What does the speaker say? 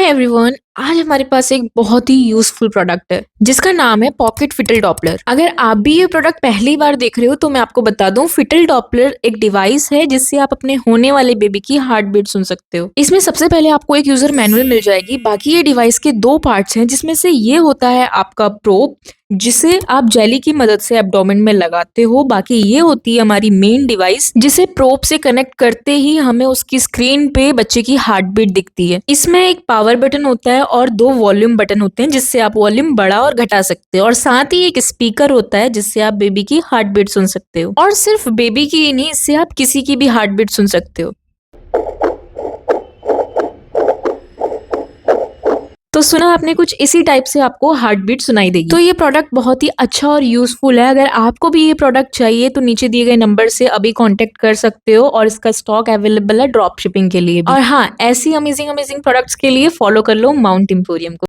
Hi everyone. आज हमारे पास एक बहुत ही यूजफुल प्रोडक्ट है जिसका नाम है पॉकेट फिटल डॉपलर। अगर आप भी ये प्रोडक्ट पहली बार देख रहे हो तो मैं आपको बता दूं, फिटल डॉपलर एक डिवाइस है जिससे आप अपने होने वाले बेबी की हार्ट बीट सुन सकते हो। इसमें सबसे पहले आपको एक यूजर मैनुअल मिल जाएगी। बाकी ये डिवाइस के दो पार्ट्स हैं, जिसमें से ये होता है आपका प्रोब, जिसे आप जेली की मदद से एब्डोमेन में लगाते हो। बाकी ये होती है हमारी मेन डिवाइस, जिसे प्रोब से कनेक्ट करते ही हमें उसकी स्क्रीन पे बच्चे की हार्ट बीट दिखती है। इसमें एक पावर बटन होता है और दो वॉल्यूम बटन होते हैं, जिससे आप वॉल्यूम बढ़ा और घटा सकते हो। और साथ ही एक स्पीकर होता है जिससे आप बेबी की हार्ट बीट सुन सकते हो। और सिर्फ बेबी की ही नहीं, इससे आप किसी की भी हार्ट बीट सुन सकते हो। तो सुना आपने, कुछ इसी टाइप से आपको हार्ट बीट सुनाई देगी। तो ये प्रोडक्ट बहुत ही अच्छा और यूजफुल है। अगर आपको भी ये प्रोडक्ट चाहिए तो नीचे दिए गए नंबर से अभी कांटेक्ट कर सकते हो, और इसका स्टॉक अवेलेबल है ड्रॉप शिपिंग के लिए भी। और हाँ, ऐसी अमेजिंग प्रोडक्ट्स के लिए फॉलो कर लो माउंट एम्पोरियम को।